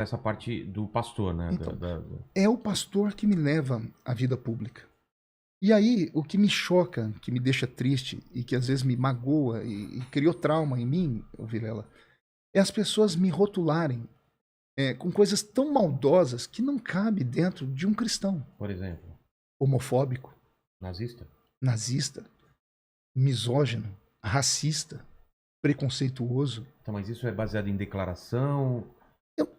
essa parte do pastor, né? Então, é o pastor que me leva à vida pública. E aí, o que me choca, que me deixa triste e que às vezes me magoa e criou trauma em mim, Vilela, é as pessoas me rotularem com coisas tão maldosas que não cabe dentro de um cristão. Por exemplo, Homofóbico, nazista? nazista, misógino, racista, preconceituoso. Então, mas isso é baseado em declaração?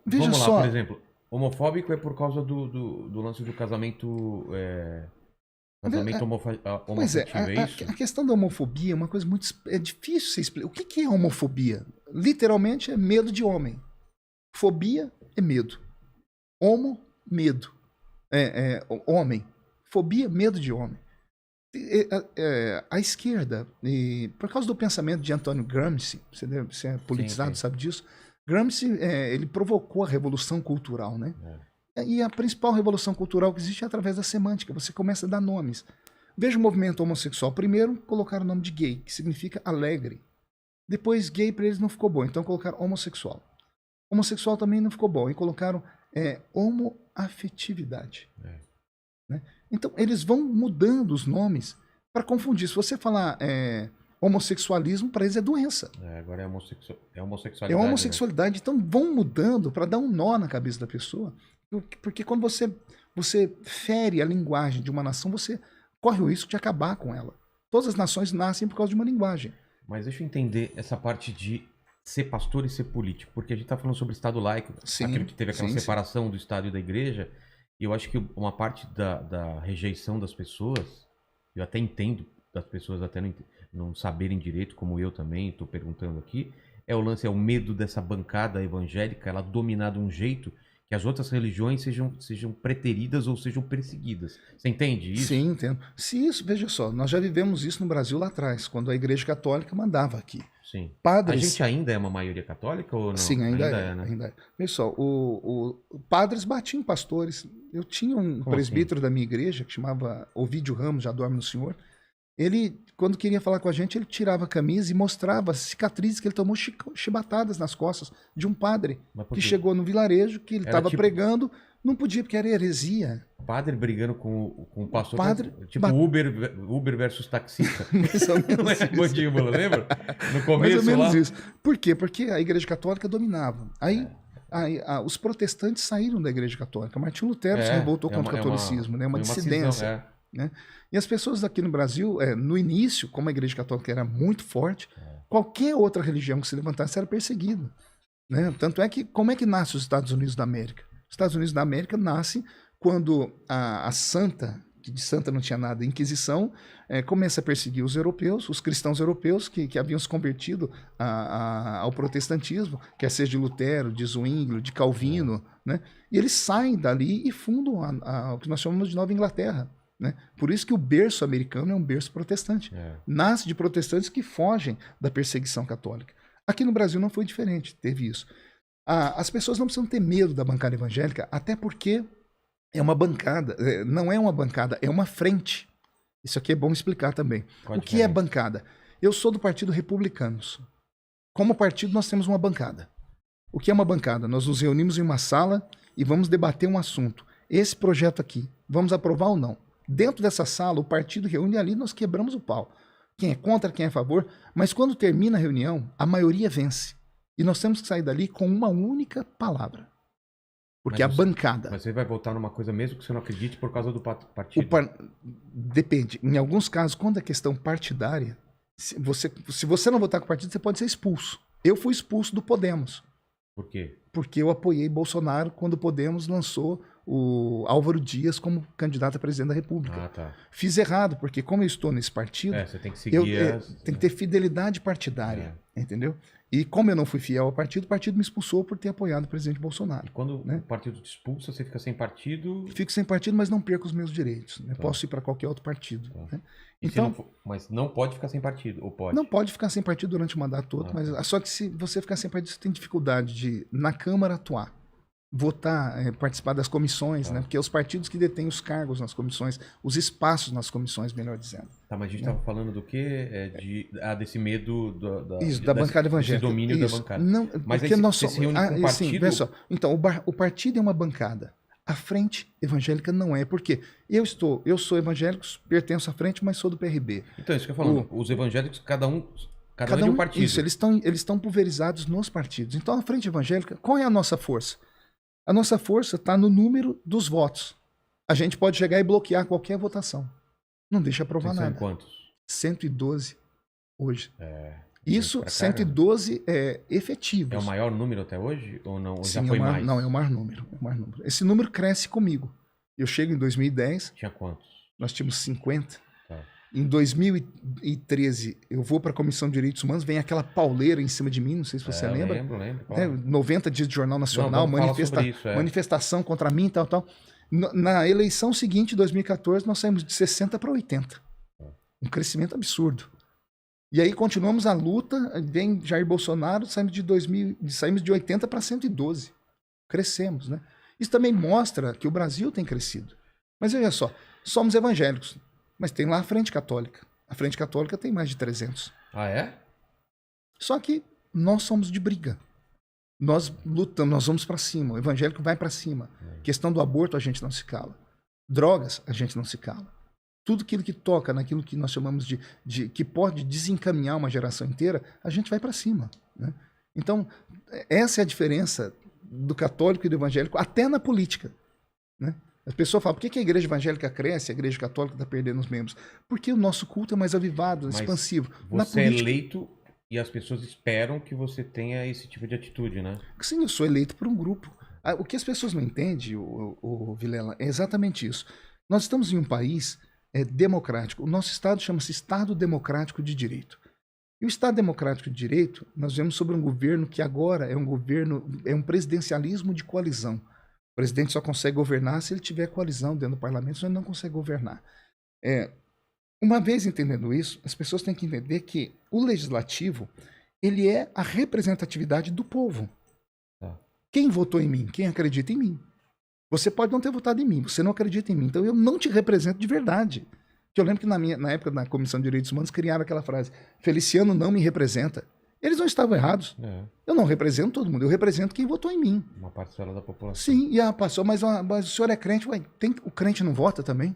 Veja Vamos lá, só. por exemplo, homofóbico é por causa do lance do casamento, casamento Pois é, homoafetivo, é isso? a questão da homofobia é uma coisa muito. É difícil você explicar. O que é homofobia? Literalmente é medo de homem. Fobia é medo. Homo, medo. Homem. Fobia, medo de homem. A esquerda, por causa do pensamento de Antônio Gramsci, você é politizado, Sim. sabe disso? Gramsci, ele provocou a revolução cultural, né? E a principal revolução cultural que existe é através da semântica. Você começa a dar nomes. Veja o movimento homossexual. Primeiro, colocaram o nome de gay, que significa alegre. Depois, gay para eles não ficou bom, então colocaram homossexual. Homossexual também não ficou bom, e colocaram homoafetividade. Né? Então, eles vão mudando os nomes para confundir. Se você falar homossexualismo, para eles é doença. Agora é homossexualidade. É homossexualidade. Né? Então, vão mudando para dar um nó na cabeça da pessoa. Porque quando você fere a linguagem de uma nação, você corre o risco de acabar com ela. Todas as nações nascem por causa de uma linguagem. Mas deixa eu entender essa parte de ser pastor e ser político, porque a gente está falando sobre Estado laico, aquilo que teve aquela separação do Estado e da Igreja, e eu acho que uma parte da rejeição das pessoas, eu até entendo das pessoas até não saberem direito, como eu também estou perguntando aqui, é o medo dessa bancada evangélica, ela dominar de um jeito que as outras religiões sejam preteridas ou sejam perseguidas. Você entende isso? Sim, entendo. Se isso, veja só, nós já vivemos isso no Brasil lá atrás, quando a Igreja Católica mandava aqui. Sim. Padres... A gente ainda é uma maioria católica ou não? Sim, ainda é. Né? Ainda é. Veja só, padres batiam pastores. Eu tinha um presbítero da minha igreja, que chamava Ovídio Ramos, já dorme no Senhor. Ele, quando queria falar com a gente, ele tirava a camisa e mostrava as cicatrizes que ele tomou chibatadas nas costas de um padre que chegou no vilarejo, que ele estava pregando, não podia, porque era heresia. Padre brigando com o pastor, padre, tipo Uber versus taxista. Mais ou menos não é mandíbula, lembra? No começo mais ou menos lá. Isso. Por quê? Porque a Igreja Católica dominava. Aí os protestantes saíram da Igreja Católica. Martinho Lutero se revoltou contra o catolicismo, né? Uma dissidência. Né? E as pessoas aqui no Brasil, no início, como a Igreja Católica era muito forte, qualquer outra religião que se levantasse era perseguida. Né? Tanto é que, como é que nasce os Estados Unidos da América? Os Estados Unidos da América nasce quando a Santa, que de Santa não tinha nada, a Inquisição, começa a perseguir os europeus, os cristãos europeus que haviam se convertido ao protestantismo, quer seja de Lutero, de Zwinglio, de Calvino, né? E eles saem dali e fundam o que nós chamamos de Nova Inglaterra. Né? Por isso que o berço americano é um berço protestante. Nasce de protestantes que fogem da perseguição católica. Aqui no Brasil não foi diferente, teve isso. As pessoas não precisam ter medo da bancada evangélica, até porque é uma bancada, não é uma bancada, é uma frente. Isso aqui é bom explicar também. O que é bancada? Eu sou do Partido Republicanos. Como partido, nós temos uma bancada. O que é uma bancada? Nós nos reunimos em uma sala e vamos debater um assunto. Esse projeto aqui, vamos aprovar ou não? Dentro dessa sala, o partido reúne e ali nós quebramos o pau. Quem é contra, quem é a favor. Mas quando termina a reunião, a maioria vence. E nós temos que sair dali com uma única palavra. Porque a bancada... Mas você vai votar numa coisa mesmo que você não acredite por causa do partido? Depende. Em alguns casos, quando é questão partidária, se você não votar com o partido, você pode ser expulso. Eu fui expulso do Podemos. Por quê? Porque eu apoiei Bolsonaro quando o Podemos lançou o Álvaro Dias como candidato a presidente da República. Tá. Fiz errado, porque como eu estou nesse partido, você tem que seguir tem que ter fidelidade partidária, entendeu? E como eu não fui fiel ao partido, o partido me expulsou por ter apoiado o presidente Bolsonaro. E quando o partido te expulsa, você fica sem partido? Fico sem partido, mas não perco os meus direitos. Né? Posso ir para qualquer outro partido. Né? Então, mas não pode ficar sem partido, ou pode? Não pode ficar sem partido durante o mandato todo, mas só que se você ficar sem partido, você tem dificuldade de, na Câmara, atuar. votar, participar das comissões, né? Porque é os partidos que detêm os cargos nas comissões, os espaços nas comissões, melhor dizendo. Tá, mas a gente estava falando do quê? Desse medo da bancada evangélica. Desse domínio da bancada. Não, mas porque aí nós somos... um partido... Sim, então, o partido é uma bancada. A frente evangélica não é. Por quê? Eu sou evangélico, pertenço à frente, mas sou do PRB. Então, isso que eu falo. Os evangélicos, cada um é de um partido. Isso, eles estão pulverizados nos partidos. Então, a frente evangélica, qual é a nossa força? A nossa força está no número dos votos. A gente pode chegar e bloquear qualquer votação. Não deixa aprovar nada. Quantos? 112 hoje. Isso, 112 é efetivo. É o maior número até hoje? Ou não? Ou Sim, já foi mais? Não, é o maior número. Esse número cresce comigo. Eu chego em 2010. Tinha quantos? Nós tínhamos 50. Tá. Em 2013, eu vou para a Comissão de Direitos Humanos, vem aquela pauleira em cima de mim, não sei se você lembra. Lembro. Claro. 90 dias de Jornal Nacional, manifestação contra mim, tal. Na eleição seguinte, em 2014, nós saímos de 60 para 80. Um crescimento absurdo. E aí continuamos a luta, vem Jair Bolsonaro, saímos de 80 para 112. Crescemos, né? Isso também mostra que o Brasil tem crescido. Mas veja só, somos evangélicos, mas tem lá a Frente Católica. A Frente Católica tem mais de 300. Ah, é? Só que nós somos de briga. Nós lutamos, nós vamos para cima. O evangélico vai para cima. Questão do aborto, a gente não se cala. Drogas, a gente não se cala. Tudo aquilo que toca naquilo que nós chamamos de que pode desencaminhar uma geração inteira, a gente vai para cima, né? Então, essa é a diferença do católico e do evangélico, até na política, né? A pessoa fala, por que a igreja evangélica cresce e a igreja católica está perdendo os membros? Porque o nosso culto é mais avivado, expansivo. Você é eleito e as pessoas esperam que você tenha esse tipo de atitude, né? Sim, eu sou eleito por um grupo. O que as pessoas não entendem, o Vilela, é exatamente isso. Nós estamos em um país democrático. O nosso Estado chama-se Estado Democrático de Direito. E o Estado Democrático de Direito, nós vemos sobre um governo que agora é um presidencialismo de coalizão. O presidente só consegue governar se ele tiver coalizão dentro do parlamento, senão ele não consegue governar. Uma vez entendendo isso, as pessoas têm que entender que o legislativo, ele é a representatividade do povo. Quem votou em mim? Quem acredita em mim? Você pode não ter votado em mim, você não acredita em mim, então eu não te represento de verdade. Eu lembro que na época da Comissão de Direitos Humanos criaram aquela frase, Feliciano não me representa. Eles não estavam errados. Eu não represento todo mundo, eu represento quem votou em mim. Uma parcela da população. Sim, passou, mas o senhor é crente, o crente não vota também?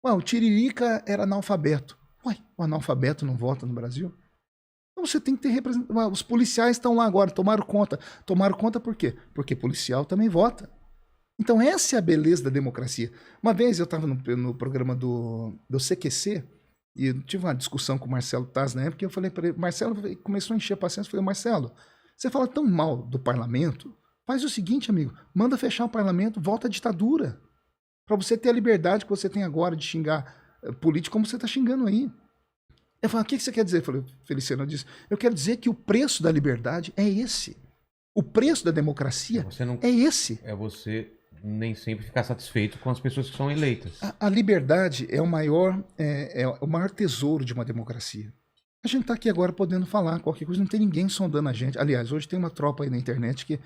O Tiririca era analfabeto. O analfabeto não vota no Brasil? Então você tem que ter representação. Os policiais estão lá agora, tomaram conta. Tomaram conta por quê? Porque policial também vota. Então essa é a beleza da democracia. Uma vez eu estava no programa do CQC e eu tive uma discussão com o Marcelo Taz na época e eu falei para ele, Marcelo começou a encher a paciência, eu falei, Marcelo, você fala tão mal do parlamento, faz o seguinte, amigo, manda fechar o parlamento, volta à ditadura, para você ter a liberdade que você tem agora de xingar político como você está xingando aí. Eu falei, o que você quer dizer? Eu falei, Feliciano disse, eu quero dizer que o preço da liberdade é esse. O preço da democracia é esse. É você nem sempre ficar satisfeito com as pessoas que são eleitas. A liberdade é o maior tesouro de uma democracia. A gente está aqui agora podendo falar qualquer coisa, não tem ninguém sondando a gente. Aliás, hoje tem uma tropa aí na internet que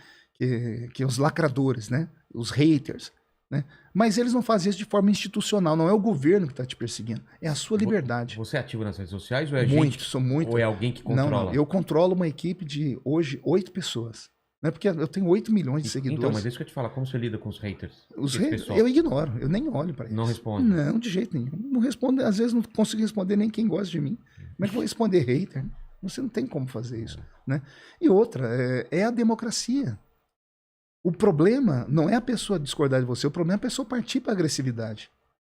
é os lacradores, né? Os haters. Né? Mas eles não fazem isso de forma institucional, não é o governo que está te perseguindo, é a sua liberdade. Você é ativo nas redes sociais ou é sou muito. Ou é alguém que controla? Não, eu controlo uma equipe de, hoje, 8 pessoas. Não é porque eu tenho 8 milhões de seguidores. Então, mas é isso que eu te falo, como você lida com os haters? Os haters, eu ignoro, eu nem olho para eles. Não responde? Não, de jeito nenhum. Não respondo, às vezes não consigo responder nem quem gosta de mim. Como é que eu vou responder hater? Você não tem como fazer isso. Né? E outra, é a democracia. O problema não é a pessoa discordar de você, o problema é a pessoa partir para a agressividade.